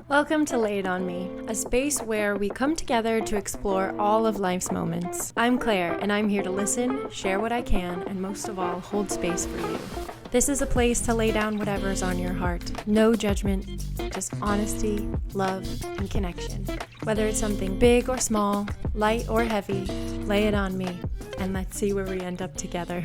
Welcome to Lay It On Me, a space where we come together to explore all of life's moments. I'm Claire, and I'm here to listen, share what I can, and most of all, hold space for you. This is a place to lay down whatever's on your heart. No judgment, just honesty, love, and connection. Whether it's something big or small, light or heavy, lay it on me, and let's see where we end up together.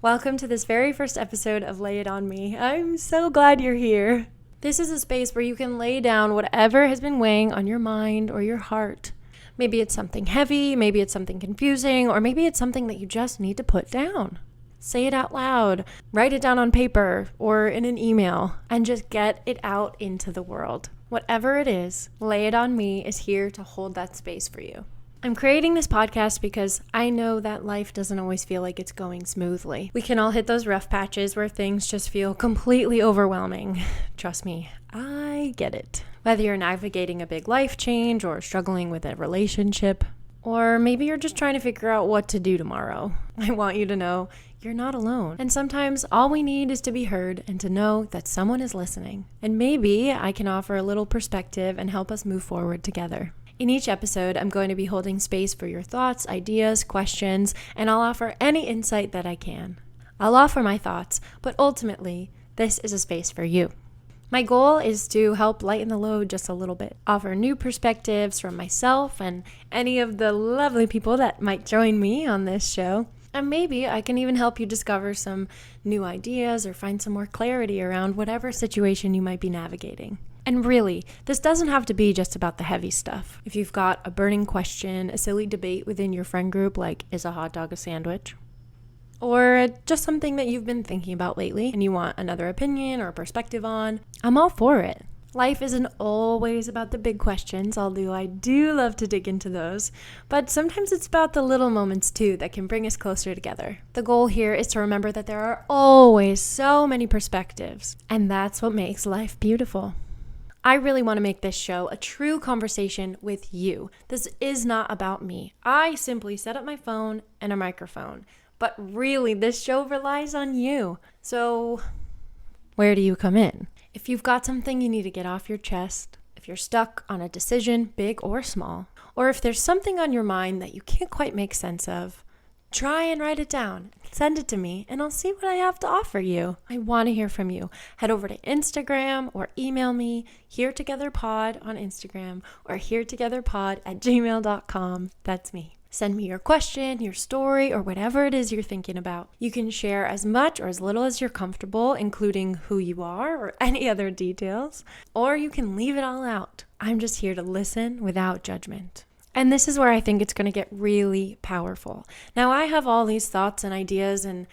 Welcome to this very first episode of Lay It On Me. I'm so glad you're here. This is a space where you can lay down whatever has been weighing on your mind or your heart. Maybe it's something heavy, maybe it's something confusing, or maybe it's something that you just need to put down. Say it out loud, write it down on paper or in an email, and just get it out into the world. Whatever it is, Lay It On Me is here to hold that space for you. I'm creating this podcast because I know that life doesn't always feel like it's going smoothly. We can all hit those rough patches where things just feel completely overwhelming. Trust me, I get it. Whether you're navigating a big life change or struggling with a relationship, or maybe you're just trying to figure out what to do tomorrow, I want you to know you're not alone. And sometimes all we need is to be heard and to know that someone is listening. And maybe I can offer a little perspective and help us move forward together. In each episode, I'm going to be holding space for your thoughts, ideas, questions, and I'll offer any insight that I can. I'll offer my thoughts, but ultimately, this is a space for you. My goal is to help lighten the load just a little bit, offer new perspectives from myself and any of the lovely people that might join me on this show. And maybe I can even help you discover some new ideas or find some more clarity around whatever situation you might be navigating. And really, this doesn't have to be just about the heavy stuff. If you've got a burning question, a silly debate within your friend group like, is a hot dog a sandwich? Or just something that you've been thinking about lately and you want another opinion or perspective on, I'm all for it. Life isn't always about the big questions, although I do love to dig into those. But sometimes it's about the little moments too that can bring us closer together. The goal here is to remember that there are always so many perspectives, and that's what makes life beautiful. I really want to make this show a true conversation with you. This is not about me. I simply set up my phone and a microphone. But really, this show relies on you. So, where do you come in? If you've got something you need to get off your chest, if you're stuck on a decision, big or small, or if there's something on your mind that you can't quite make sense of, try and write it down. Send it to me, and I'll see what I have to offer you. I want to hear from you. Head over to Instagram or email me, HereTogetherPod on Instagram, or HereTogetherPod@gmail.com. That's me. Send me your question, your story, or whatever it is you're thinking about. You can share as much or as little as you're comfortable, including who you are or any other details, or you can leave it all out. I'm just here to listen without judgment. And this is where I think it's going to get really powerful. Now, I have all these thoughts and ideas and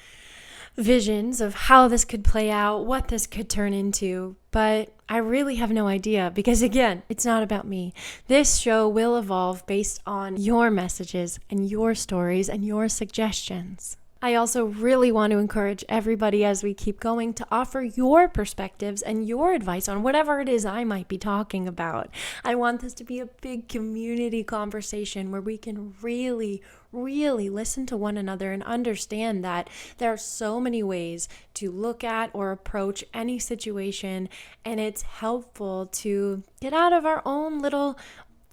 visions of how this could play out, what this could turn into, but I really have no idea because, again, it's not about me. This show will evolve based on your messages and your stories and your suggestions. I also really want to encourage everybody as we keep going to offer your perspectives and your advice on whatever it is I might be talking about. I want this to be a big community conversation where we can really listen to one another and understand that there are so many ways to look at or approach any situation, and it's helpful to get out of our own little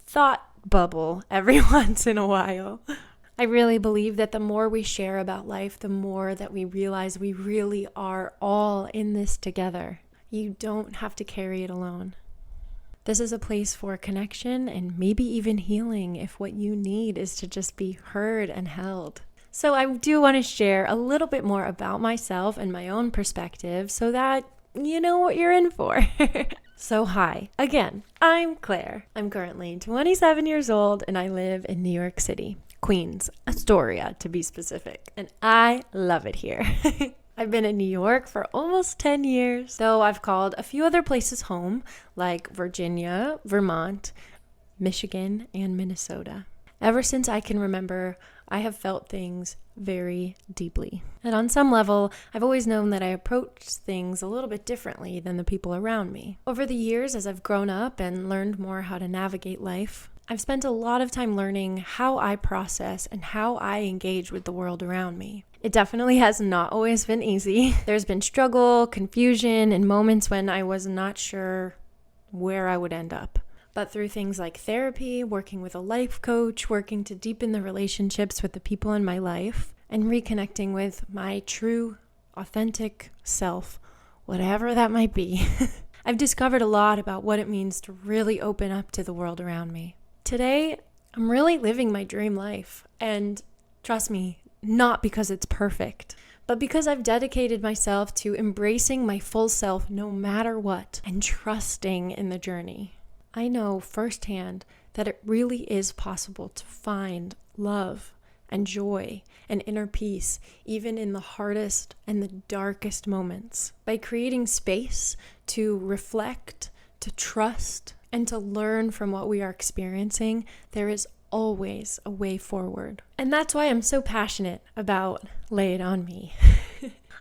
thought bubble every once in a while. I really believe that the more we share about life, the more that we realize we really are all in this together. You don't have to carry it alone. This is a place for connection and maybe even healing if what you need is to just be heard and held. So I do want to share a little bit more about myself and my own perspective so that you know what you're in for. So hi, again, I'm Claire. I'm currently 27 years old and I live in New York City. Queens, Astoria to be specific, and I love it here. I've been in New York for almost 10 years, though I've called a few other places home, like Virginia, Vermont, Michigan, and Minnesota. Ever since I can remember, I have felt things very deeply. And on some level, I've always known that I approach things a little bit differently than the people around me. Over the years, as I've grown up and learned more how to navigate life, I've spent a lot of time learning how I process and how I engage with the world around me. It definitely has not always been easy. There's been struggle, confusion, and moments when I was not sure where I would end up. But through things like therapy, working with a life coach, working to deepen the relationships with the people in my life, and reconnecting with my true, authentic self, whatever that might be, I've discovered a lot about what it means to really open up to the world around me. Today, I'm really living my dream life, and trust me, not because it's perfect, but because I've dedicated myself to embracing my full self no matter what and trusting in the journey. I know firsthand that it really is possible to find love and joy and inner peace even in the hardest and the darkest moments. By creating space to reflect, to trust, and to learn from what we are experiencing, there is always a way forward. And that's why I'm so passionate about Lay It On Me.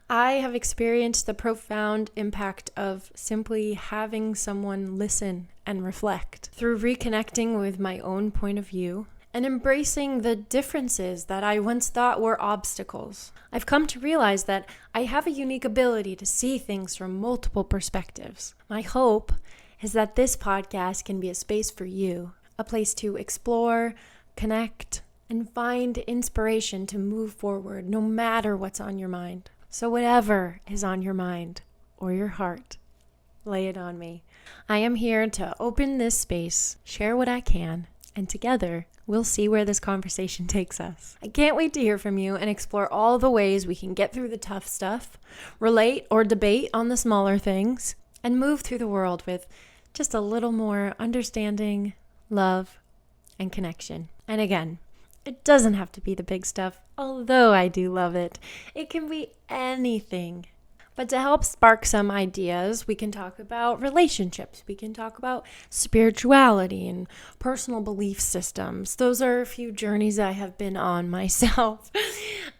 I have experienced the profound impact of simply having someone listen and reflect through reconnecting with my own point of view and embracing the differences that I once thought were obstacles. I've come to realize that I have a unique ability to see things from multiple perspectives. My hope is that this podcast can be a space for you, a place to explore, connect, and find inspiration to move forward no matter what's on your mind. So whatever is on your mind or your heart, lay it on me. I am here to open this space, share what I can, and together we'll see where this conversation takes us. I can't wait to hear from you and explore all the ways we can get through the tough stuff, relate or debate on the smaller things, and move through the world with just a little more understanding, love, and connection. And again, it doesn't have to be the big stuff, although I do love it. It can be anything. But to help spark some ideas, we can talk about relationships. We can talk about spirituality and personal belief systems. Those are a few journeys I have been on myself.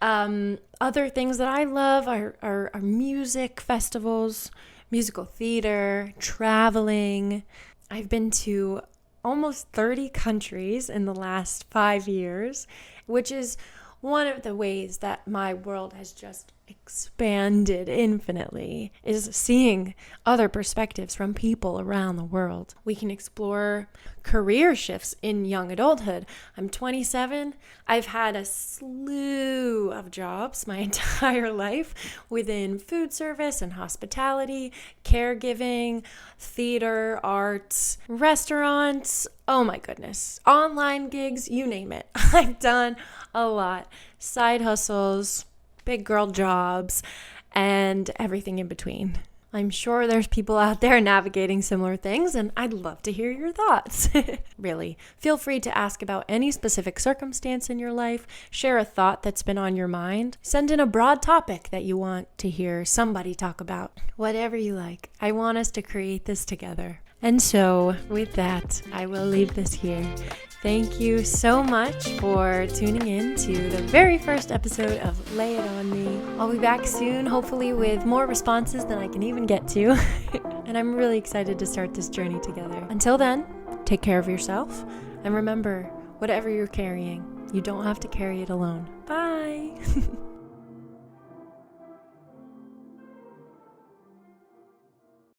Other things that I love are music festivals, musical theater, traveling. I've been to almost 30 countries in the last 5 years, which is one of the ways that my world has just expanded infinitely, is seeing other perspectives from people around the world. We can explore career shifts in young adulthood. I'm 27. I've had a slew of jobs my entire life within food service and hospitality, caregiving, theater, arts, restaurants. Oh my goodness. Online gigs, you name it. I've done a lot. Side hustles, big girl jobs, and everything in between. I'm sure there's people out there navigating similar things, and I'd love to hear your thoughts. Really, feel free to ask about any specific circumstance in your life, share a thought that's been on your mind, send in a broad topic that you want to hear somebody talk about. Whatever you like. I want us to create this together. And so, with that, I will leave this here. Thank you so much for tuning in to the very first episode of Lay It On Me. I'll be back soon, hopefully with more responses than I can even get to. And I'm really excited to start this journey together. Until then, take care of yourself. And remember, whatever you're carrying, you don't have to carry it alone. Bye!